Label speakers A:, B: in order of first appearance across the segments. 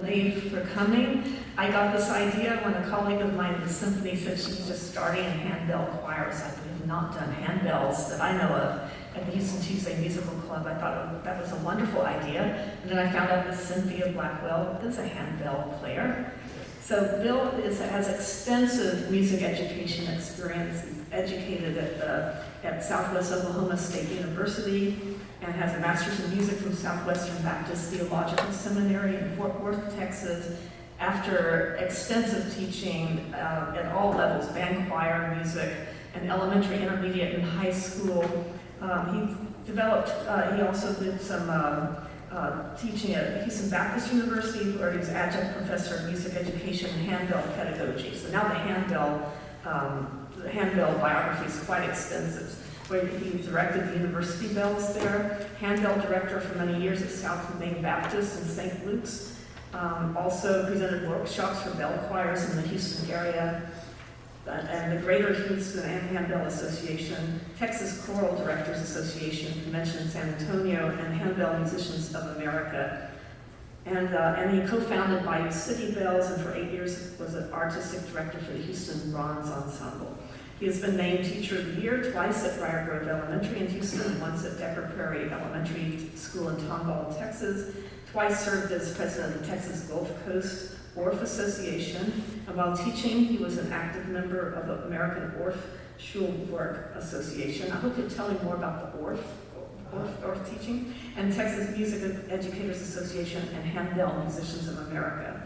A: Nave for coming. I got this idea when a colleague of mine at the symphony said she was just starting a handbell choir. So we have not done handbells that I know of at the Houston Tuesday Musical Club. I thought that was a wonderful idea. And then I found out that Cynthia Blackwell is a handbell player. So Bill has extensive music education experience. He's educated at Southwest Oklahoma State University and has a master's in music from Southwestern Baptist Theological Seminary in Fort Worth, Texas. After extensive teaching at all levels, band, choir, music, and elementary, intermediate, and high school, he also did some teaching at Houston Baptist University, where he was adjunct professor of music education and handbell pedagogy. So now the handbell biography is quite extensive, where he directed the university bells there, handbell director for many years at South Main Baptist in St. Luke's. Also presented workshops for bell choirs in the Houston area, and the Greater Houston and Handbell Association, Texas Choral Directors Association, Convention in San Antonio, and Handbell Musicians of America. And he co-founded Bayou City Bells, and for 8 years was an artistic director for the Houston Bronze Ensemble. He has been named Teacher of the Year twice at Briar Grove Elementary in Houston, once at Decker Prairie Elementary School in Tomball, Texas. Twice served as president of the Texas Gulf Coast Orff Association, and while teaching, he was an active member of the American Orff Schulwerk Association. I hope you'll tell me more about the Orff teaching, and Texas Music Educators Association and Handbell Musicians of America.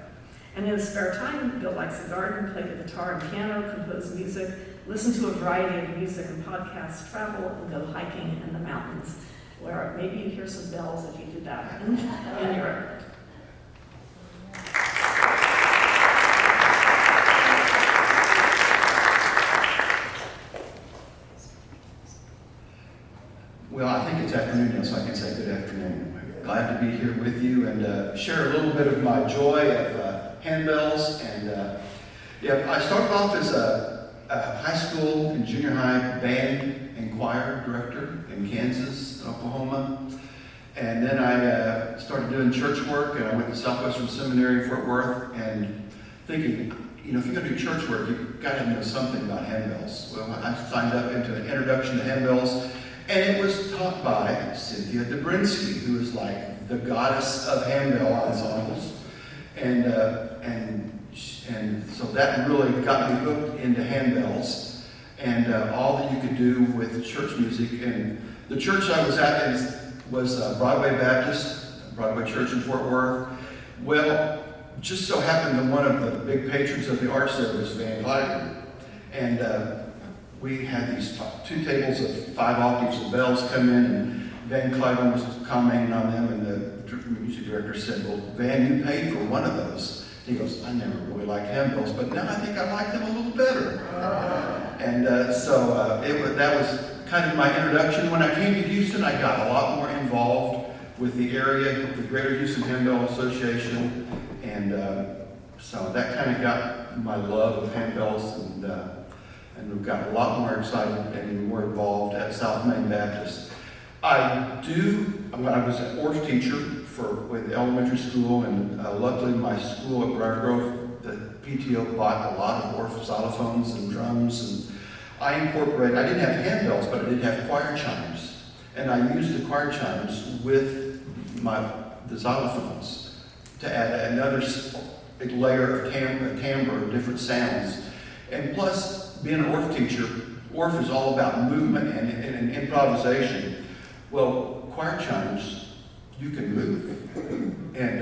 A: And in his spare time, Bill likes to garden, play the guitar and piano, compose music, listen to a variety of music and podcasts, travel, and go hiking in the mountains, where maybe you hear some bells if you do that in Europe.
B: Well, I think it's afternoon now, so I can say good afternoon. Glad to be here with you and share a little bit of my joy of handbells. And I started off as a high school and junior high band and choir director in Kansas, Oklahoma. And then I started doing church work, and I went to Southwestern Seminary in Fort Worth, and thinking, if you're going to do church work, you've got to know something about handbells. Well, I signed up into an introduction to handbells, and it was taught by Cynthia Dobrinsky, who is like the goddess of handbell ensembles. And so that really got me hooked into handbells and all that you could do with church music. And the church I was at was Broadway Baptist, Broadway Church in Fort Worth. Well, just so happened that one of the big patrons of the arts there was Van Cliburn. And we had these 2 tables of 5 octaves of bells come in, and Van Cliburn was commenting on them, and the music director said, "Well, Van, you paid for one of those." He goes, "I never really liked handbells, but now I think I like them a little better." And that was kind of my introduction. When I came to Houston, I got a lot more involved with the area, the Greater Houston Handbell Association, and so that kind of got my love of handbells, and we've got a lot more excited and more involved at South Main Baptist. I was an Orff teacher with elementary school, and luckily my school at Briar Grove, the PTO bought a lot of Orff xylophones and drums, and I didn't have handbells, but I did have choir chimes, and I used the choir chimes with the xylophones to add another layer of timbre, different sounds. And plus, being an Orff teacher, Orff is all about movement and improvisation. Well, choir chimes, you can move. And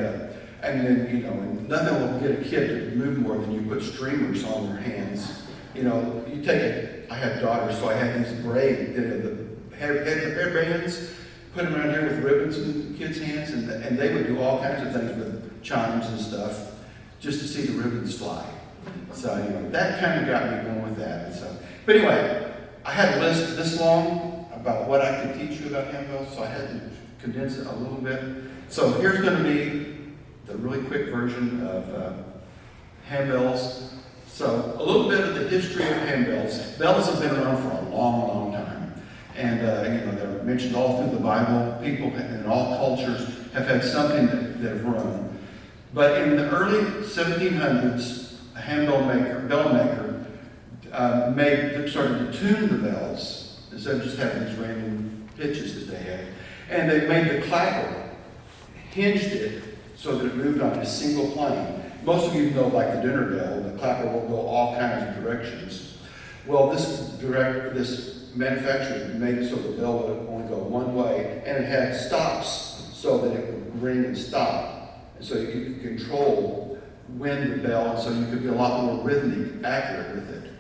B: then, nothing will get a kid to move more than you put streamers on their hands. I had daughters, so I had these the headbands, put them around here with ribbons in the kids' hands, and they would do all kinds of things with chimes and stuff just to see the ribbons fly. So that kind of got me going with that. But anyway, I had a list this long about what I could teach you about handbells, so I had to condense it a little bit. So here's going to be the really quick version of handbells. So a little bit of the history of handbells. Bells have been around for a long, long time. And they're mentioned all through the Bible. People in all cultures have had something that have run. But in the early 1700s, a handbell maker, bell maker, started to tune the bells instead of just having these random pitches that they had. And they made the clapper, hinged it so that it moved on a single plane. Most of you know, like the dinner bell, the clapper will go all kinds of directions. Well, this manufacturer made it so the bell would only go one way, and it had stops so that it would ring and stop. And so you could control when the bell, and so you could be a lot more rhythmic, accurate with it.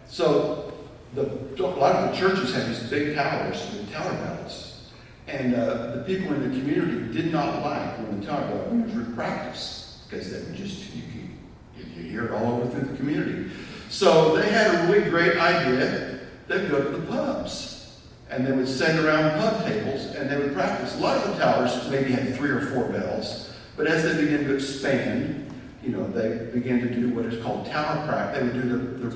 B: So a lot of the churches had these big towers with tower bells. And the people in the community did not like when the tower bell ringers would practice, because they would just, you hear it all over through the community. So they had a really great idea. They'd go to the pubs, and they would sit around pub tables, and they would practice. A lot of the towers maybe had 3 or 4 bells, but as they began to expand, they began to do what is called tower practice. They would do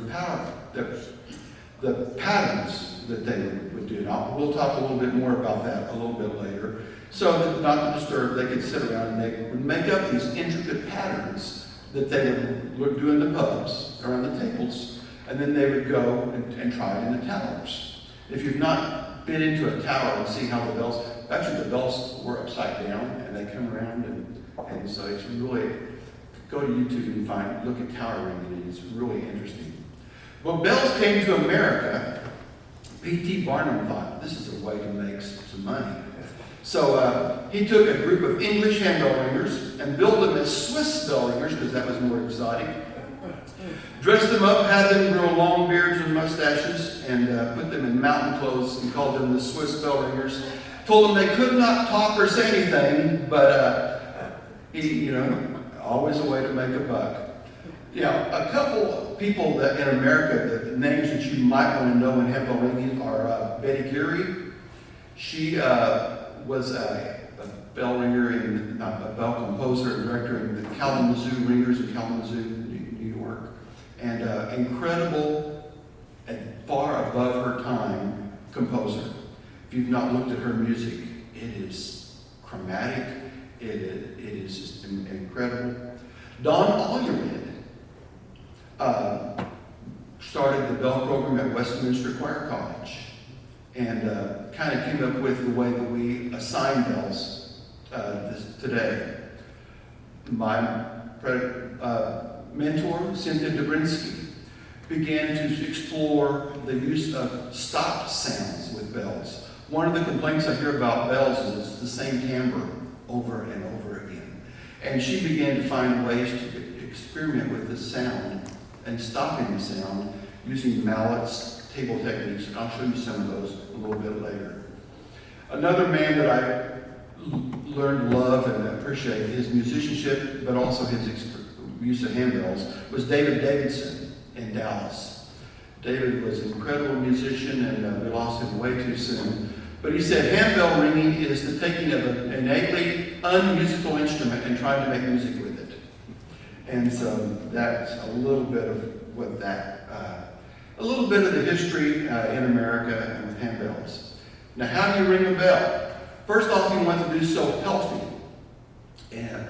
B: the patterns that they would do. Now, we'll talk a little bit more about that a little bit later. So that not to disturb, they could sit around and they would make up these intricate patterns that they would do in the pubs, around the tables, and then they would go and try it in the towers. If you've not been into a tower and seen how the bells were upside down, and they come around, and so it's really, go to YouTube and look at tower ringing, and it's really interesting. When bells came to America, P.T. Barnum thought, this is a way to make some money. So he took a group of English handbell ringers and built them as Swiss bell ringers, because that was more exotic. Dressed them up, had them grow long beards and mustaches, and put them in mountain clothes and called them the Swiss bell ringers. Told them they could not talk or say anything, but always a way to make a buck. A couple people that in America, the names that you might want to know in handbell ringing are Betty Geary. She was a bell ringer and a bell composer and director in the Kalamazoo Ringers in Kalamazoo, New York, and incredible and far above her time composer. If you've not looked at her music, it is chromatic. It is just incredible. Don Ollerud started the bell program at Westminster Choir College, and kind of came up with the way that we assign bells today. My mentor, Cynthia Dobrinsky, began to explore the use of stop sounds with bells. One of the complaints I hear about bells is it's the same timbre over and over again. And she began to find ways to experiment with the sound and stopping the sound using mallets, table techniques, and I'll show you some of those a little bit later. Another man that I learned to love and appreciate his musicianship, but also his use of handbells, was David Davidson in Dallas. David was an incredible musician, and we lost him way too soon. But he said handbell ringing is the taking of an innately unmusical instrument and trying to make music with it. And so that's a little bit of what a little bit of the history in America and with handbells. Now, how do you ring a bell? First off, you want to do so healthy. And,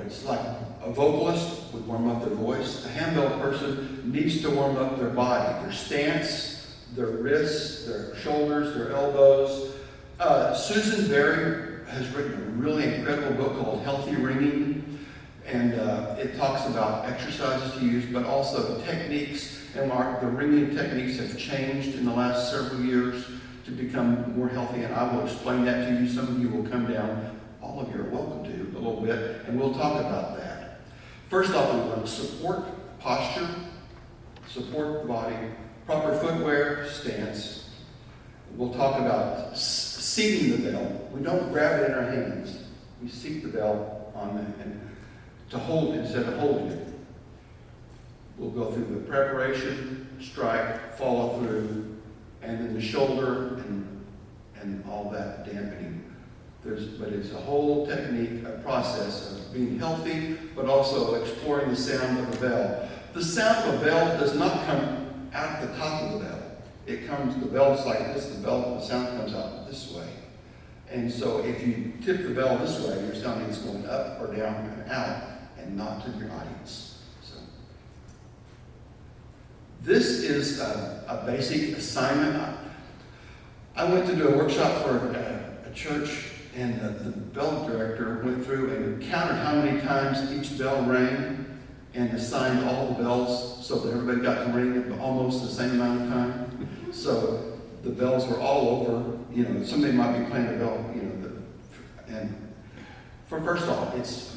B: it's like a vocalist would warm up their voice. A handbell person needs to warm up their body, their stance, their wrists, their shoulders, their elbows. Susan Berry has written a really incredible book called Healthy Ringing, and it talks about exercises to use, but also techniques. And the ringing techniques have changed in the last several years to become more healthy, and I will explain that to you. Some of you will come down. All of you are welcome to a little bit, and we'll talk about that. First off, we want to support posture, support the body, proper footwear, stance. We'll talk about seating the bell. We don't grab it in our hands. We seat the bell on and to hold it instead of holding it. We'll go through the preparation, strike, follow through, and then the shoulder and all that dampening. But it's a whole technique, a process of being healthy, but also exploring the sound of a bell. The sound of a bell does not come out the top of the bell. The bell's like this, the sound comes out this way. And so if you tip the bell this way, you're telling me it's going up or down and out and not to your audience. So this is a basic assignment. I went to do a workshop for a church, and the bell director went through and counted how many times each bell rang and assigned all the bells so that everybody got to ring at almost the same amount of time. So the bells were all over. You know, somebody might be playing a bell, you know, and first off, it's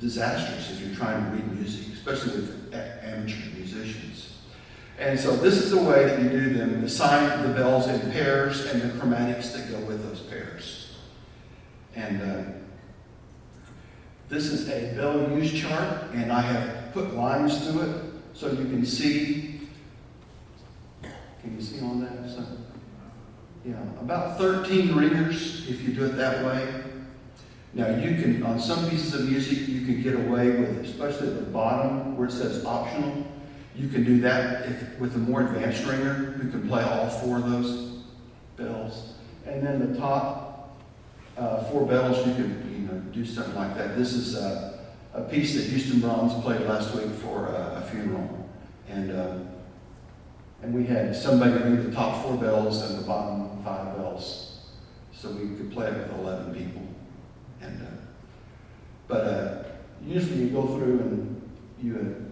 B: disastrous if you're trying to read music, especially with amateur musicians. And so this is the way that you do them. Assign the bells in pairs and the chromatics that go with those pairs. And this is a bell use chart, and I have put lines through it so you can see. Can you see on that? So, yeah, about 13 ringers if you do it that way. Now you can, on some pieces of music, you can get away with, especially at the bottom where it says optional, you can do that with a more advanced ringer who can play all 4 of those bells. And then the top 4 bells, you can do something like that. This is a piece that Houston Bronze played last week for a funeral. And we had somebody ring the top 4 bells and the bottom 5 bells. So we could play it with 11 people. And but usually you go through and you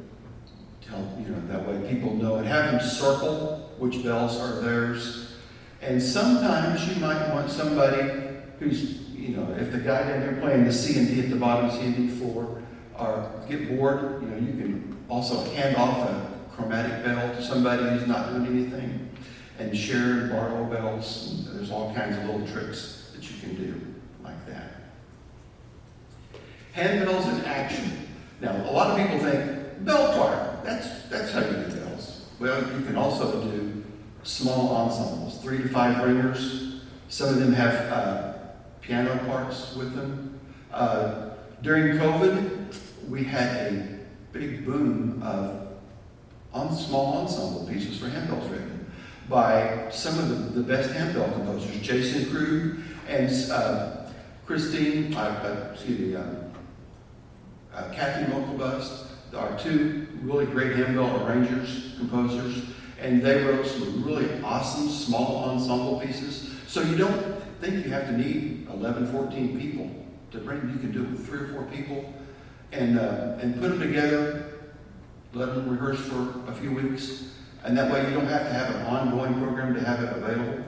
B: tell, that way people know, and have them circle which bells are theirs. And sometimes you might want somebody who's, if the guy down here playing the C and D at the bottom, C and D 4, or get bored, you can also hand off a chromatic bell to somebody who's not doing anything, and share and borrow bells. And there's all kinds of little tricks that you can do like that. Handbells in action. Now, a lot of people think, bell choir, that's how you do bells. Well, you can also do small ensembles, 3 to 5 ringers. Some of them have piano parts with them. During COVID, we had a big boom of small ensemble pieces for handbells written by some of the best handbell composers, Jason Krug and Kathy Mokelbust are 2 really great handbell arrangers, composers, and they wrote some really awesome small ensemble pieces. So you don't think you have to need 11, 14 people to bring. You can do it with 3 or 4 people and put them together, let them rehearse for a few weeks, and that way you don't have to have an ongoing program to have it available.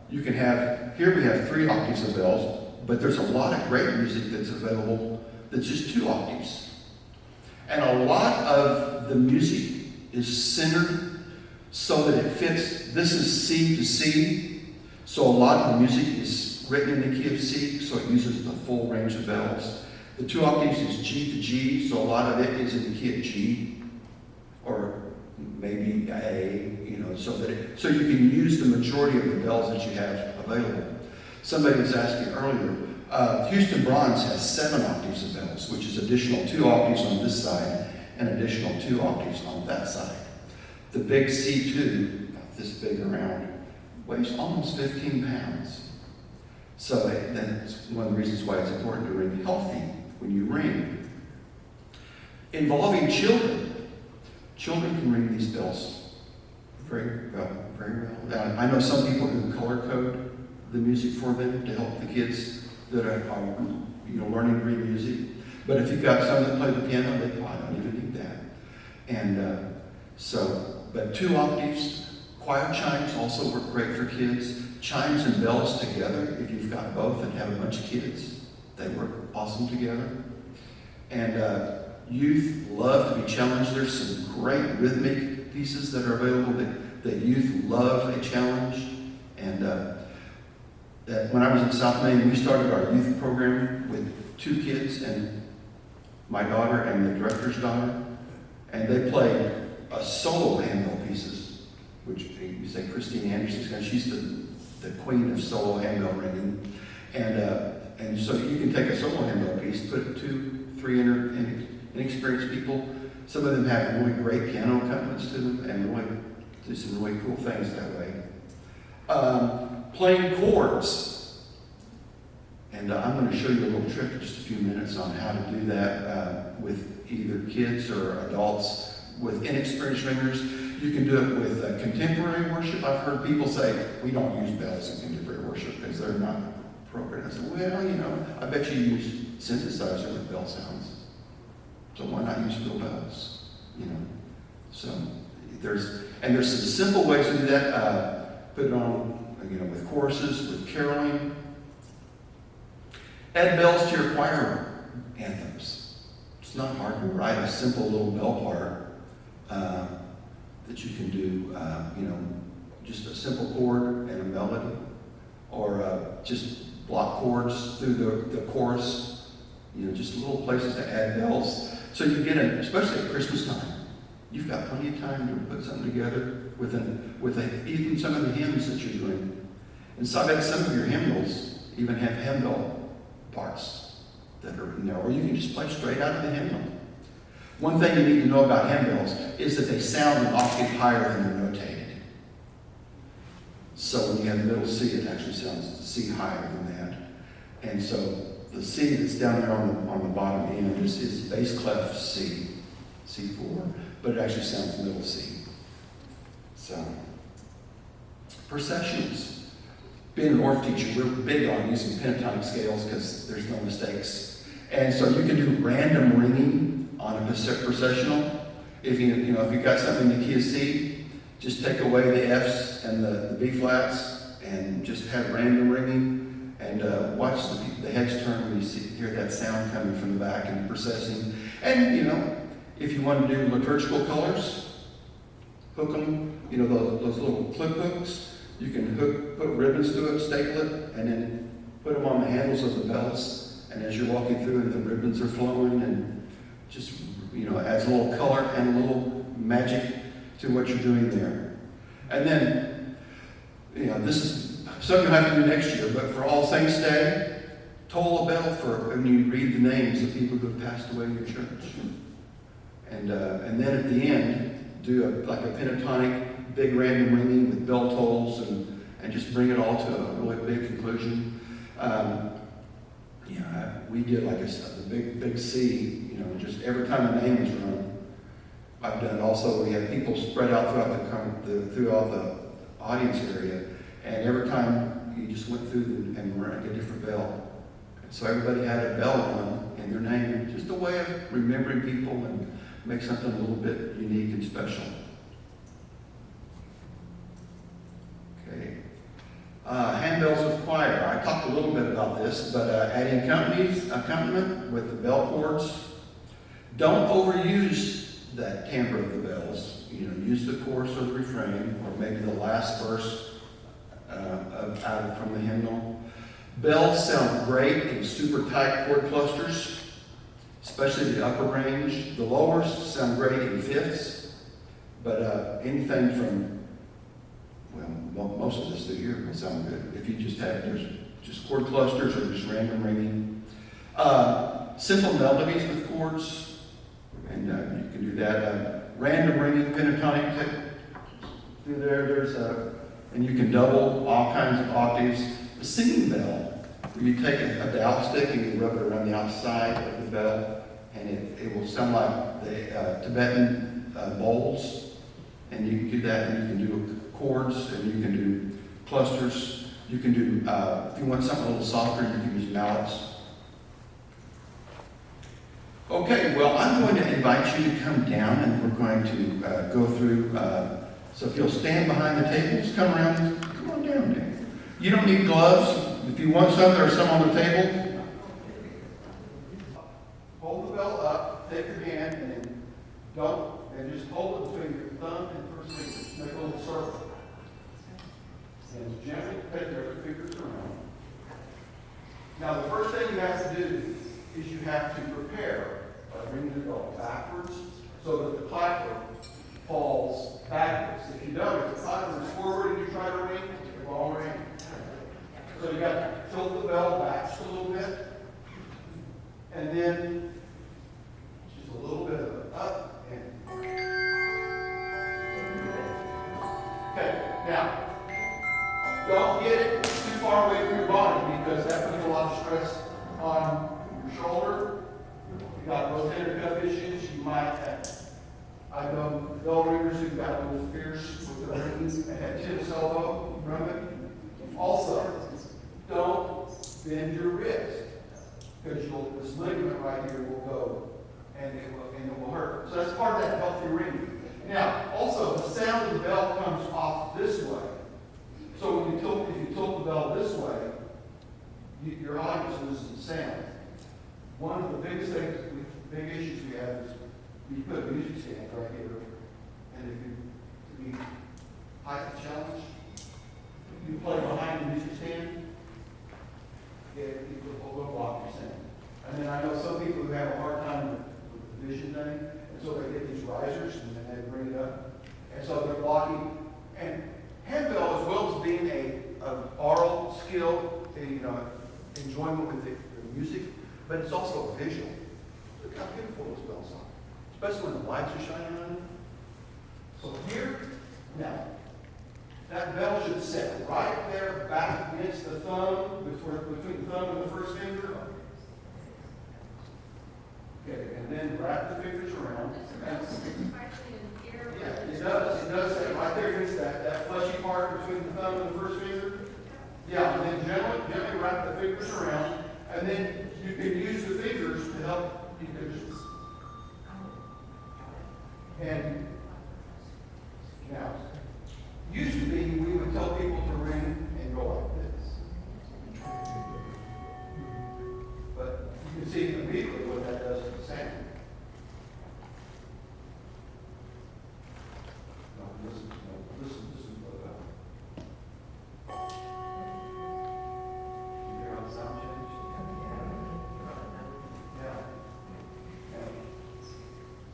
B: You can have, here we have 3 octaves of bells, but there's a lot of great music that's available that's just 2 octaves. And a lot of the music is centered so that it fits. This is C to C, so a lot of the music is written in the key of C, so it uses the full range of bells. The 2 octaves is G to G, so a lot of it is in the key of G, or maybe A, so you can use the majority of the bells that you have available. Somebody was asking earlier, Houston Bronze has 7 octaves of bells, which is additional 2 octaves on this side and additional 2 octaves on that side. The big C2, about this big around, weighs almost 15 pounds. So that's one of the reasons why it's important to ring healthy when you ring. Involving children. Children can ring these bells very well. Now, I know some people who color code the music for them to help the kids that are learning to read music. But if you've got some that play the piano, they probably don't even need that. And but 2 octaves. Choir chimes also work great for kids. Chimes and bells together, if you've got both and have a bunch of kids, they work awesome together. And youth love to be challenged. There's some great rhythmic pieces that are available that youth love a challenge. And that when I was in South Maine, we started our youth program with 2 kids and my daughter and the director's daughter, and they played solo handbell pieces, which you say Christine Anderson, she's the queen of solo handbell ringing. And so you can take a solo handbell piece, put 2, 3 inexperienced people. Some of them have really great piano accompaniments to them and really do some really cool things that way. playing chords. And I'm going to show you a little trick in just a few minutes on how to do that with either kids or adults with inexperienced ringers. You can do it with contemporary worship. I've heard people say, we don't use bells in contemporary worship because they're not appropriate. I said, well, you know, I bet you use synthesizer with bell sounds. So why not use real bells? You know, so there's some simple ways to do that. Put it on, you know, with choruses, with caroling. Add bells to your choir anthems. It's not hard to write a simple little bell part that you can do. You know, just a simple chord and a melody, or just block chords through the chorus. You know, just little places to add bells. So you get it, especially at Christmas time. You've got plenty of time to put something together with even some of the hymns that you're doing. And so I bet some of your hymnals even have handbell parts that are in there, or you can just play straight out of the hymnal. One thing you need to know about handbells is that they sound an octave higher than they're notated. So when you have middle C, it actually sounds C higher than that. And so the C that's down there on the bottom end is bass clef C, C4, but it actually sounds middle C. So, processions. Being an org teacher, we're big on using pentatonic scales because there's no mistakes. And so you can do random ringing on a processional. If you've got something in the key of C, just take away the Fs and the B flats and just have random ringing, and watch the heads turn when you hear that sound coming from the back and processing. And you know, if you want to do liturgical colors, hook them, you know, those little clip hooks. You can put ribbons to it, staple it, and then put them on the handles of the bells. And as you're walking through and the ribbons are flowing, and just, you know, adds a little color and a little magic to what you're doing there. And then, you know, this is something you'll have to do next year, but for All Saints Day, toll a bell for when you read the names of people who have passed away in your church. And then at the end, do like a pentatonic, big random ringing with bell tolls, and just bring it all to a really big conclusion. We did like the big C, you know, just every time a name is run. I've done it also. We had people spread out throughout the audience area, and every time you just went through and rang a different bell. So everybody had a bell run in their name, just a way of remembering people and make something a little bit unique and special. Okay. Handbells with choir. I talked a little bit about this, but adding accompaniment with the bell chords. Don't overuse that timbre of the bells. You know, use the chorus or the refrain, or maybe the last verse out from the hymnal. Bells sound great in super tight chord clusters, especially the upper range. The lowers sound great in fifths, but anything from, well, most of this through here will sound good. If you just have just chord clusters or just random ringing. Simple melodies with chords, and you can do that. Random ringing, pentatonic through there. And you can double all kinds of octaves. The singing bell, where you take a dowel stick and you rub it around the outside of the bell, and it will sound like the Tibetan bowls. And you can do that, and you can do chords, and you can do clusters. You can do, if you want something a little softer, you can use mallets. Okay, well, I'm going to invite you to come down, and we're going to go through, so if you'll stand behind the tables, come on down there. You don't need gloves. If you want some, there's some on the table. Hold the bell up, take your hand, and just hold it between your thumb and first finger. Make a little circle. And gently take your fingers around. Now, the first thing you have to do is you have to prepare by bringing the bell backwards so that the clapper falls backwards. If you don't, if the clapper is forward and you try to ring, it won't ring. So you got to tilt the bell back just a little bit, and then just a little bit of up and. Okay, now don't get it might have. I know bell ringers who got a little fierce with the rings and had tennis elbow, remember it? Also, don't bend your wrist, because this ligament right here will go and it will hurt. So that's part of that healthy ringing. Now, also the sound of the bell comes off this way. So when if you tilt the bell this way, your audience loses the sound. One of the biggest things, big issues we have is you put a music stand right here, and if you height challenge, you play behind the music stand, it will block your sound. And then I know some people who have a hard time with the vision thing, and so they get these risers and then they bring it up, and so they're blocking. And handbell, as well as being an oral skill, enjoyment with the music, but it's also visual. Look how beautiful those bells are, especially when the lights are shining on them. So here, now, that bell should sit right there back against the thumb, between the thumb and the first finger. Okay, and then wrap the fingers around. Yeah, it does. It does sit right there against that fleshy part between the thumb and the first finger. Yeah, and then gently wrap the fingers around, and then you can use the fingers to help you can. And now, usually we would tell people to ring and go like this. But you can see immediately what that does to the sound. No, listen what about. You hear how the sound changed? Yeah.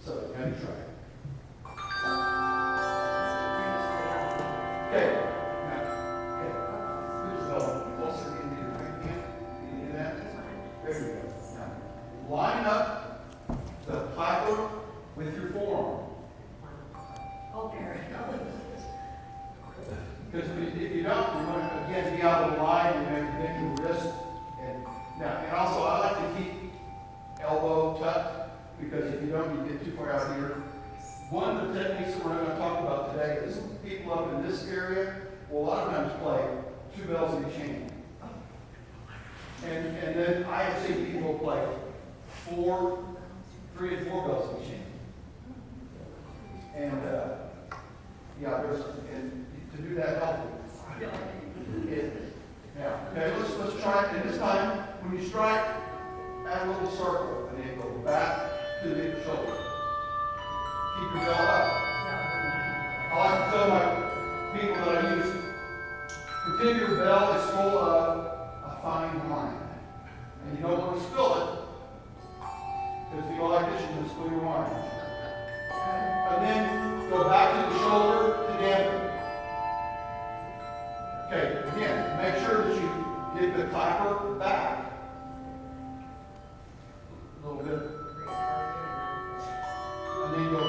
B: So, how do you try it? Okay. Now, here's the closer into your right hand. Can you do that? There you go. Now, line up the clapper with your forearm.
C: Oh, very.
B: Because if you don't, you're going to again be out of the line. You're going to bend your wrist. And also, I like to keep elbow tucked, because if you don't, you get too far out here. One of the techniques that we're going to talk about today is people up in this area will a lot of times play two bells in each hand. And then I have seen people play 3 and 4 bells in each hand. And and to do that healthy. Now, okay, let's try it. And this time, when you strike, add a little circle, and then go back to the shoulder. Keep your bell up. I like to tell my people that I use, pretend your bell is full of a fine wine. And you don't want to spill it, because if you go like this, you're going to spill your wine. And then go back to the shoulder to dampen. Okay, again, make sure that you get the clapper back. A little bit. And then go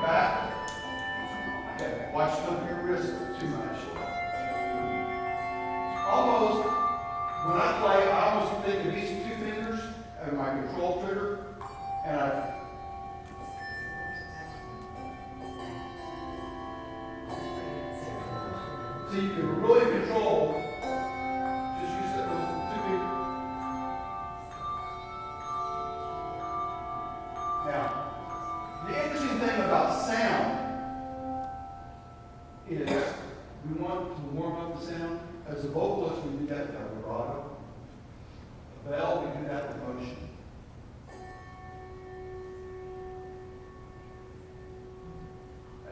B: back. Okay, watch your wrist too much. Almost, when I play, I almost think of these 2 fingers as my control trigger, and I. So you can really control, just use those 2 fingers. Now, the interesting thing about sound is we want to warm up the sound. As a vocalist, we do that with our vibrato. A bell, we do that with motion.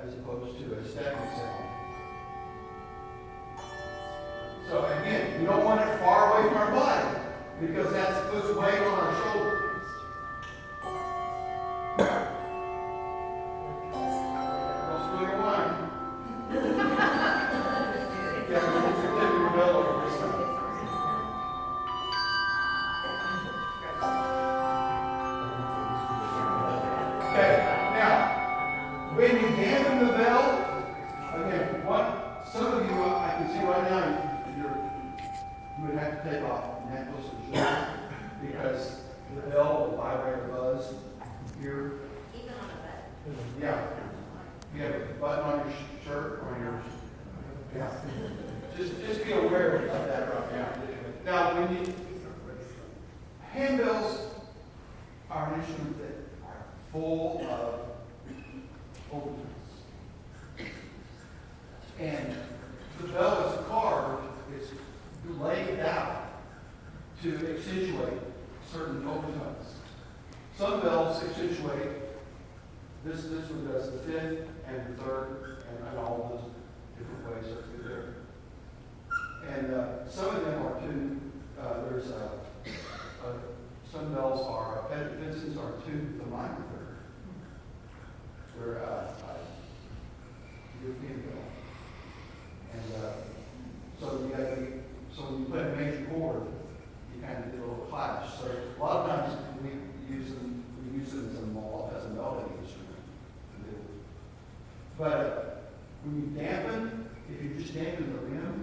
B: As opposed to a static sound. So again, we don't want it far away from our body, because that puts weight on our shoulders. Don't spill your wine. Yeah, it's a typical bell over this time. Okay, now, when you dampen the bell, again, some of you I can see right now, you would have to take off your necklace or shoes, because the bell will vibrate or buzz here. Yeah. You have a button on your shirt or your, yeah. Just be aware of that right now. Now, when you, handbells are an instrument that are full of overtones. And the bell is carved, it's laid out to accentuate certain overtones. Some bells accentuate, this one does the fifth and the third, and all those different ways are through there. And some of them are tuned, some bells are, Vincent's are tuned with the minor third. They're European bell. And so when you play a major chord, you kind of get a little clash. So a lot of times we use them as a melody instrument. But when you dampen, if you just dampen the rim,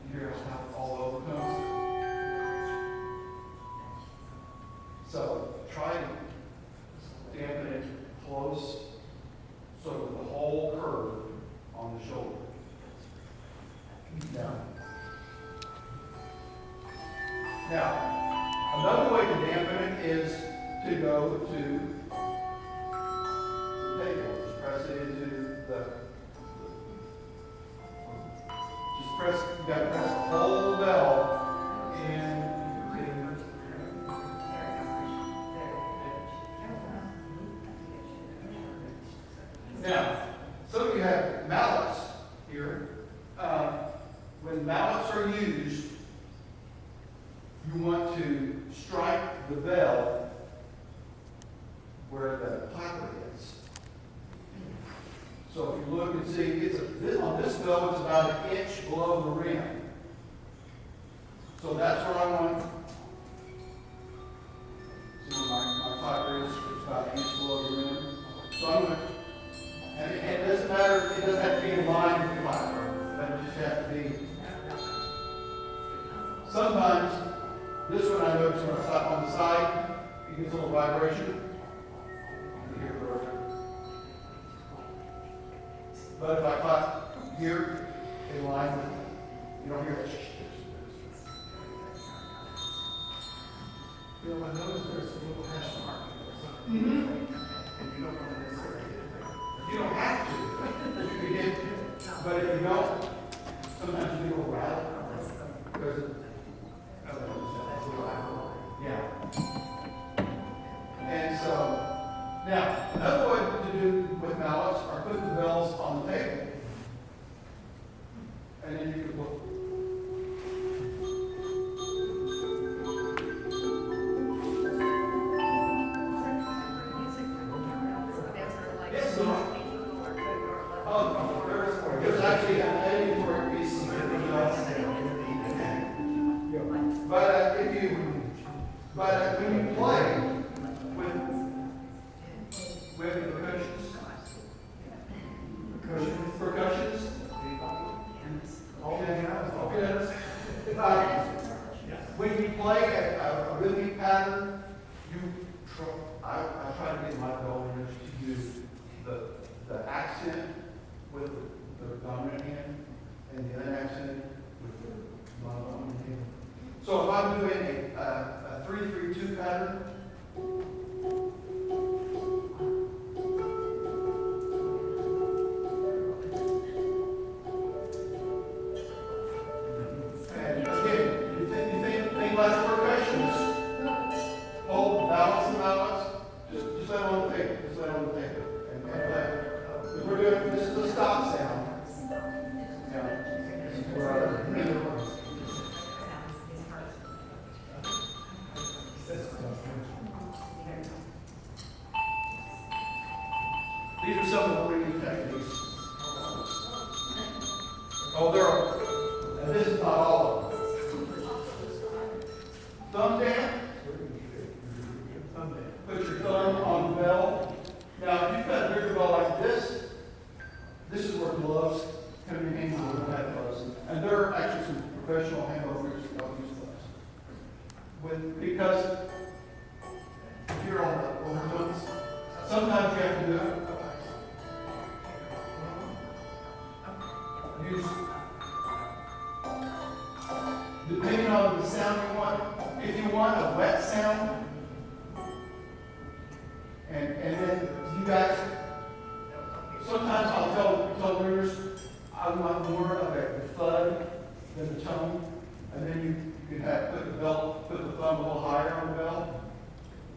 B: you hear how all over comes. So try to dampen it close so that the whole curve on the shoulder. Now, another way to dampen it is to go to the table. Just press it into the. You got to press the whole bell in. Now, some of you have mallets here. When mallets are used, you want to strike the bell where the clapper is. So if you look and see, on this bell, it's about an inch below the rim. So that's where I want. See where my clapper is? It's about an inch below the rim. So I'm going to. And it doesn't matter, it doesn't have to be in line with the clapper, but it just has to be. Sometimes, this one I notice when I stop on the side, it gets a little vibration. You hear the rotor. But if I clap here, in line with, you don't hear it.
D: Bill, I noticed there's a little hash mark.
B: Mm-hmm.
D: And you don't want to necessarily hit it there.
B: You don't have to. You can hit, but if you don't, sometimes you get a little rattle. Because yeah. And so, now, another way to do with mallets are put the bells on the table. And then you can look. There's actually an editorial piece here. But when you play with percussions, when you play a rhythmic pattern, I try to get my bowlers to use the accent with the dominant hand and the other accent with the non-dominant hand. So if I'm doing a 3-3-2 pattern, and again, you think like percussions, hold balance and balance, just let it on the table, and play. If we're doing, this is the stop sound. Yeah. This is where these are some of the ringing techniques. Oh, there are, and this is not all of them. Thumb down. Put your thumb on the bell. Now, if you've got a bigger bell like this is where gloves come in handy when you have gloves. And there are actually some professional handbell groups that don't use gloves. Because if you're on the overtones, sometimes you have to do it. Use, depending on the sound you want. If you want a wet sound, and then you guys, sometimes I'll tell learners I want more of a thud than the tone, and then you can put the thumb a little higher on the bell,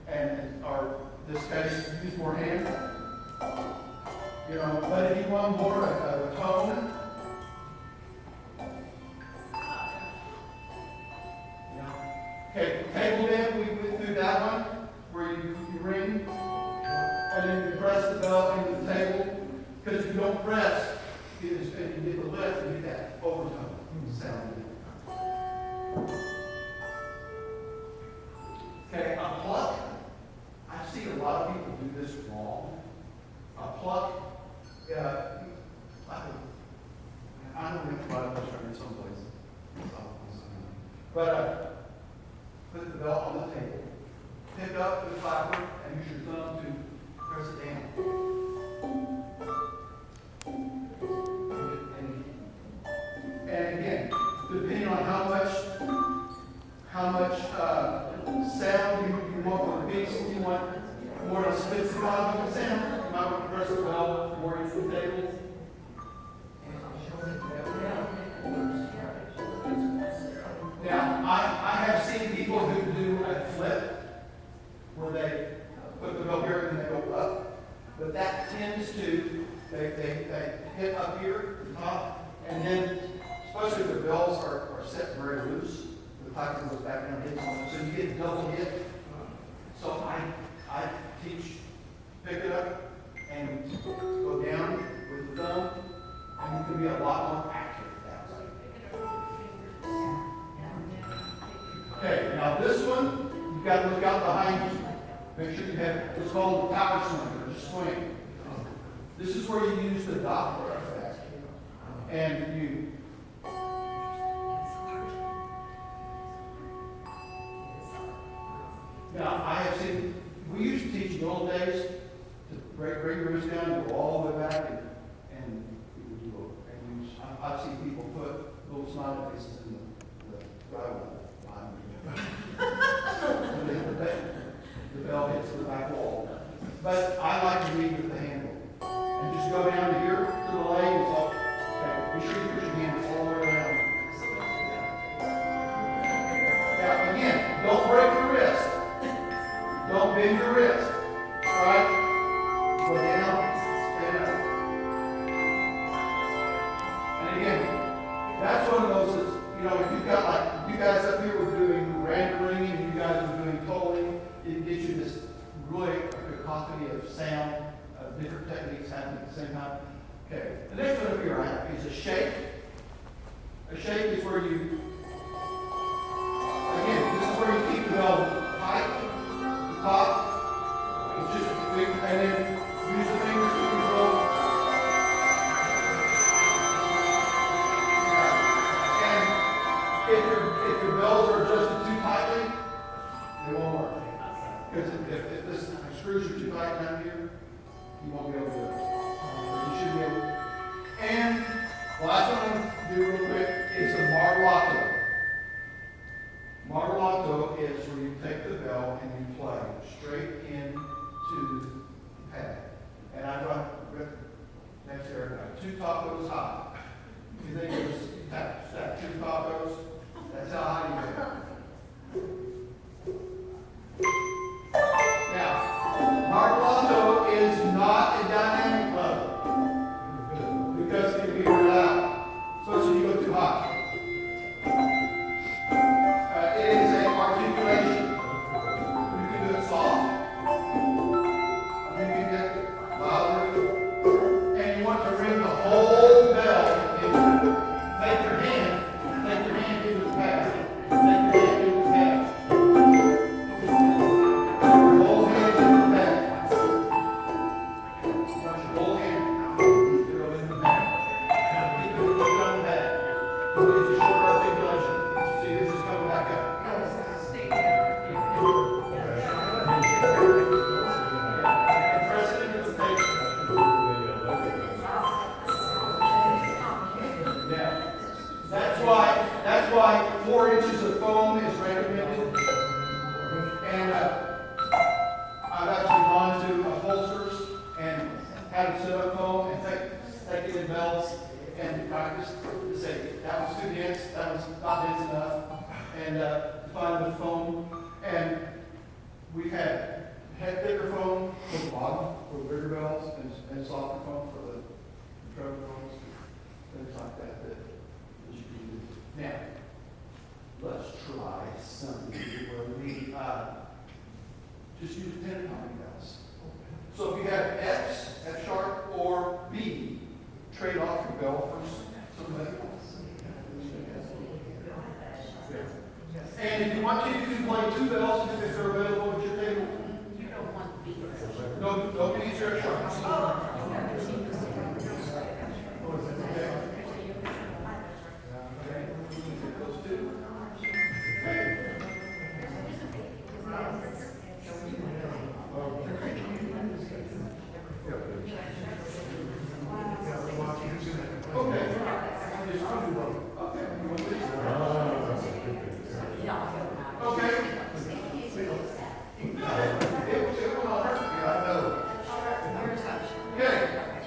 B: and or this case use more hand. You know, but if you want more of a tone. Okay, table bend, we went through that one, where you ring, and then you press the bell into the table, because if you don't press, you get the lift, and you get that overtone sound. Okay, a pluck, I see a lot of people do this wrong. A pluck, I don't think about it in some places. But, put the belt on the table. Pick up the clapper and use your thumb to press it down. And again, depending on how much sound you want on the piece, if you want more of a spitzy sound, you might want to press the bell more into the table. Now, I have seen people who do a flip, where they put the bell here and they go up, but that tends to, they hit up here at the top, and then, especially if the bells are set very loose, the clapper goes back down and hits on them, so you get a double hit. So I teach, pick it up and go down with the thumb, and you can be a lot more accurate that way. Okay, now this one, you've got to look out behind you. Make sure you have, it's called the power swing, or just swing. This is where you use the Doppler effect. And you, now I have seen, we used to teach in the old days to break your wrist down and go all the way back, and we would do it. And I've seen people put little smiley faces in the driveway. The bell hits the back wall. But I like to read with the handle. And just go down to here, to the leg, and so, okay, be sure you put your hands all the way around. Now, again, don't break your wrist. Don't bend your wrist. Alright? Go down, stand up. And again, that's one of those that's, you know, if you've got like, you guys up here were doing random ringing, and you guys were doing tolling, it gives you this really cacophony of sound, of different techniques happening at the same time. Okay, the next one up here I have is a shake. A shake is where you, again, this is where you keep the bell tight, the top, it's just quick, and then use the fingers to control. If your bells are adjusted too tightly, they won't work. Because if this screws are too tight down here, you won't be able to do it. You should be able to. And the last one I'm going to do real quick is a martelato. Martelato is where you take the bell and you play straight into the pad. And I've got next here, I've got 2 tacos high. You think it was stack 2 tacos? That's how high you get. Now, martelato is not a dynamic level because it can be really loud, especially if you go too high. It is an articulation. You can do it soft, just use pentatonic bells. So if you have F's, F sharp, or B, trade off your bell for somebody else. And if you want to, you can play two bells if they're available at your table.
C: You don't want beats.
B: No B's or F sharps. Those two.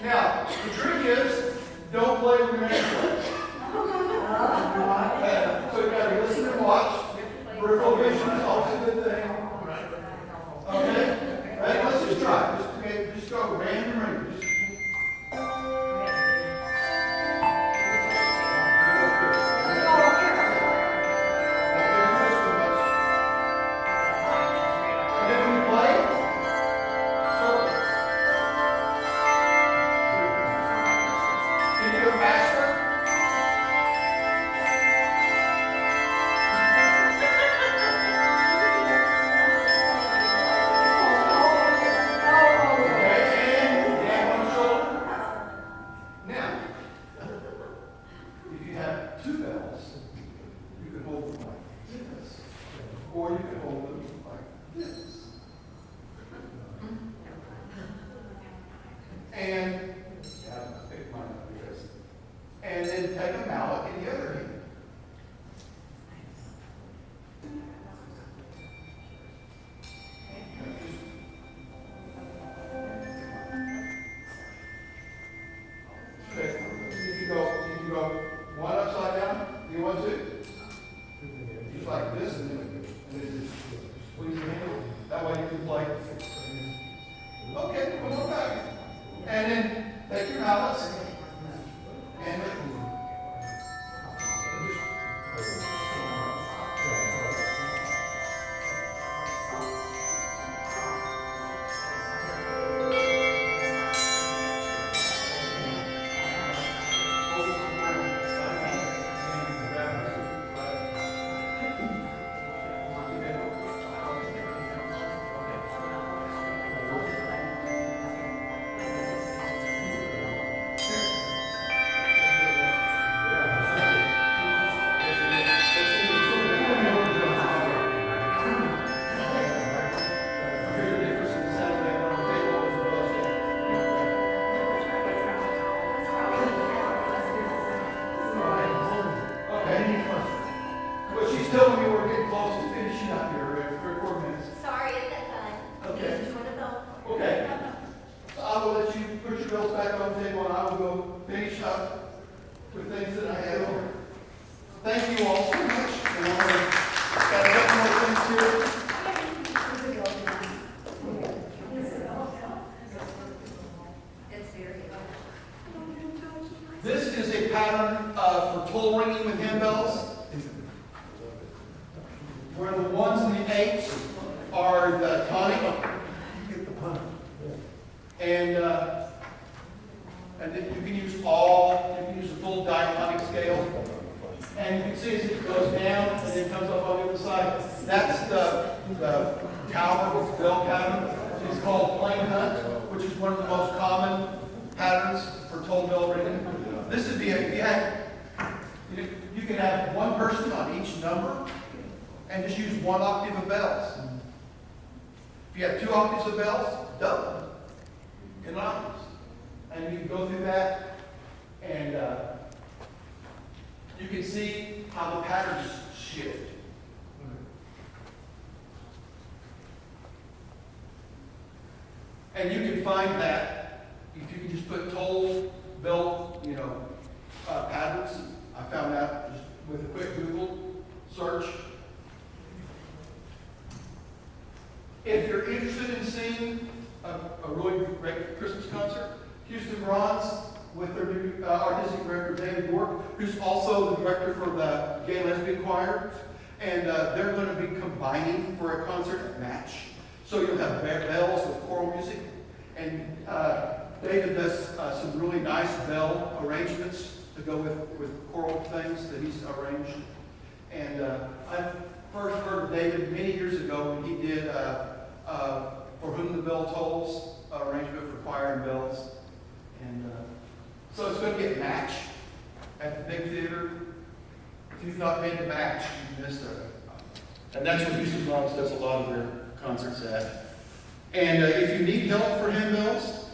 B: Now, the trick is, don't play with your hands. So you gotta listen and watch. Peripheral vision is always a good thing. Okay? Right, let's just try. Just go random range. Or you can hold them like this. And, I pick mine up because, and then take a mallet in the other hand. Okay, you can go one upside down, you want to? Just like this, and then just squeeze your hand. That way you can play. Okay, one more time. And then take your mallets and telling me we're getting close to finishing up here, 3 or 4 minutes.
C: Sorry, at that time.
B: Okay.
C: Just want to know.
B: Okay. So I will let you put your bills back on the table and I will go finish up with things that I have over. Thank you all so much. And I'm going to got a couple more things here.
C: It's very
B: This is a pattern for toll ringing with handbells, where the 1s and the 8s are the tonic. And then you can use the full diatonic scale. And you can see as it goes down and then comes up on the other side. That's the tower bell pattern. It's called plain hunt, which is one of the most common patterns for toll bell ringing. This would be you can have one person on each number and just use 1 octave of bells. If you have 2 octaves of bells, double in octaves. And you can go through that and you can see how the patterns shift. And you can find that if you can just put toll bell, patterns. I found out just with a quick Google search. If you're interested in seeing a really great Christmas concert, Houston Bronze with their new artistic director David York, who's also the director for the Gay Lesbian Choir, and they're going to be combining for a concert match. So you'll have bells with choral music, and David does some really nice bell arrangements to go with choral things that he's arranged. And I first heard of David many years ago when he did For Whom the Bell Tolls arrangement for choir and bells. And so it's going to be a match at the big theater. If you've not made the match, you missed it. And that's what Houston Bronze does a lot of their concerts at. And if you need help for handbells,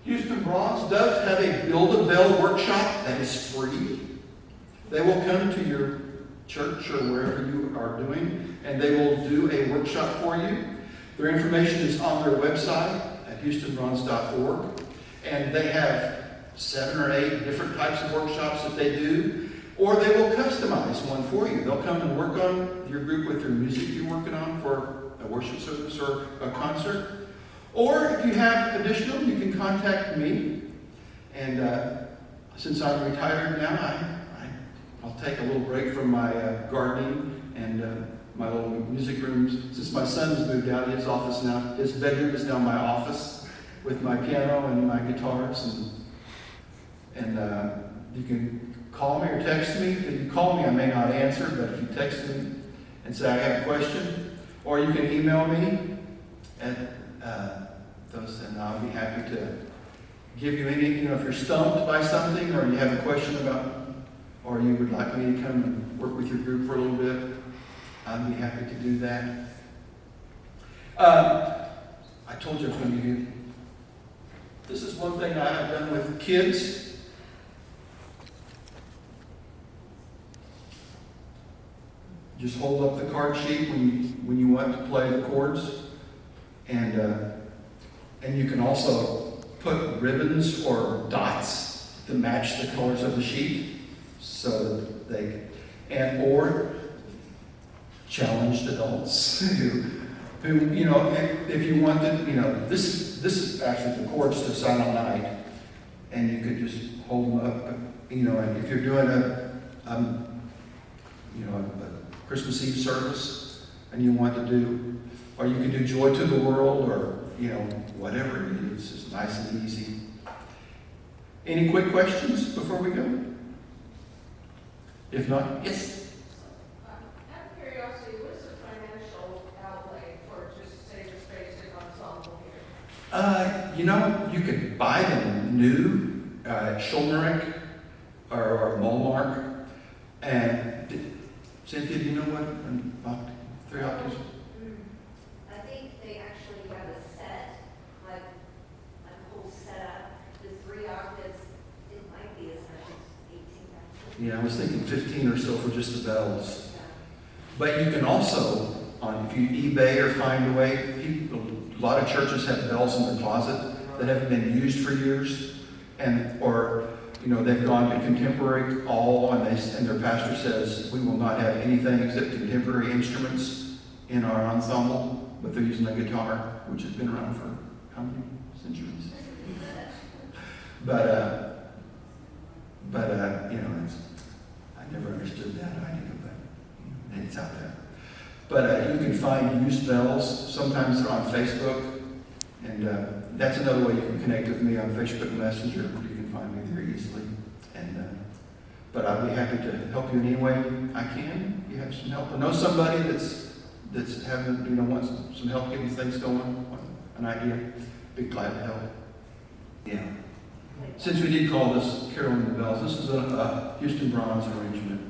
B: Houston Bronze does have a Build-A-Bell workshop that is free. They will come to your church or wherever you are doing, and they will do a workshop for you. Their information is on their website at houstonbronze.org, and they have 7 or 8 different types of workshops that they do, or they will customize one for you. They'll come and work on your group with your music you're working on for a worship service or a concert. Or if you have additional, you can contact me. And since I'm retired now, I'll take a little break from my gardening and my little music rooms. Since my son's moved out, his bedroom is now my office with my piano and my guitars. And you can call me or text me. If you call me, I may not answer, but if you text me and say I have a question, or you can email me at those, and I'll be happy to give you any, if you're stumped by something, or you have a question about, or you would like me to come and work with your group for a little bit, I'd be happy to do that. I told you I was going to give you, this is one thing I have done with kids. Just hold up the card sheet when you want to play the chords, and you can also put ribbons or dots to match the colors of the sheet, so that they or challenged adults who if you wanted, this is actually the chords to Silent Night, and you could just hold them up, and if you're doing a Christmas Eve service, and you want to do, or you can do Joy to the World, or whatever it is. It's nice and easy. Any quick questions before we go? If not, yes.
C: Out of curiosity, what is the financial outlay for just, say, this basic ensemble here?
B: You could buy them new at Schulmerich or Molmark. And Cynthia, do you know what? 3 octaves?
C: I think they actually have a set, like a whole setup. The 3 octaves, it might be as much as 18 octaves.
B: Yeah, I was thinking 15 or so for just the bells.
C: Yeah.
B: But you can also, if you eBay or find a way, a lot of churches have bells in their closet that haven't been used for years, or they've gone to contemporary and their pastor says, we will not have anything except contemporary instruments in our ensemble, but they're using a guitar, which has been around for how many centuries? But I never understood that idea, but it's out there. But you can find used bells. Sometimes they're on Facebook, and that's another way you can connect with me on Facebook Messenger. You can find me very easily. But I'd be happy to help you in any way I can. If you have some help, or know somebody that's having wants some help getting things going, an idea, be glad to help. Yeah. Since we did call this Caroling the Bells, this is a Houston Bronze arrangement.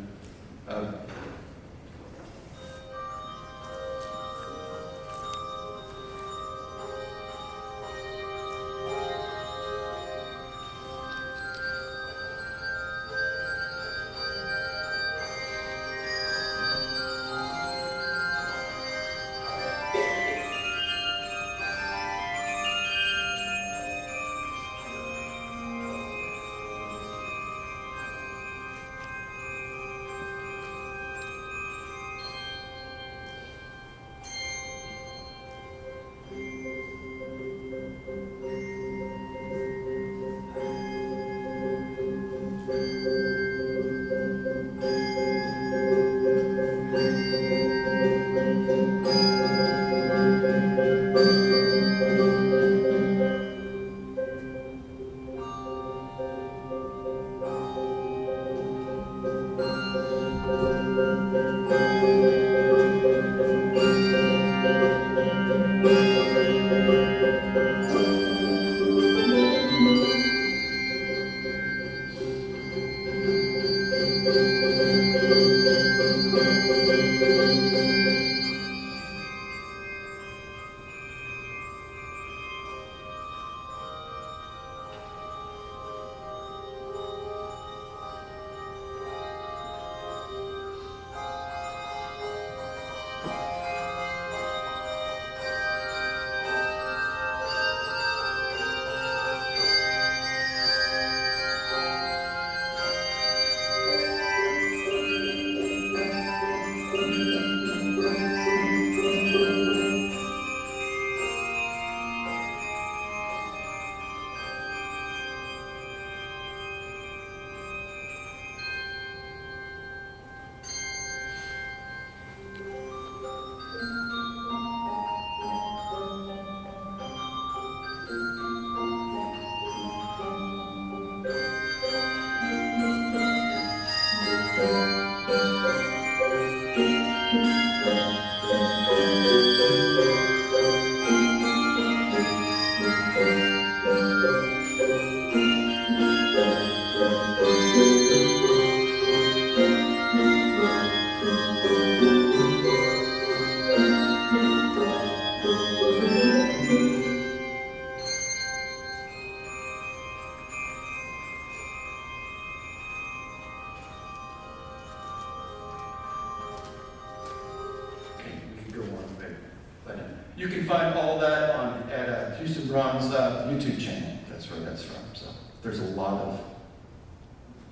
B: can find all that at Houston Bronze YouTube channel. That's where that's from. So there's a lot of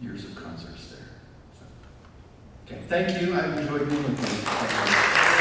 B: years of concerts there. So, okay, thank you. I've enjoyed being with you. Thank you.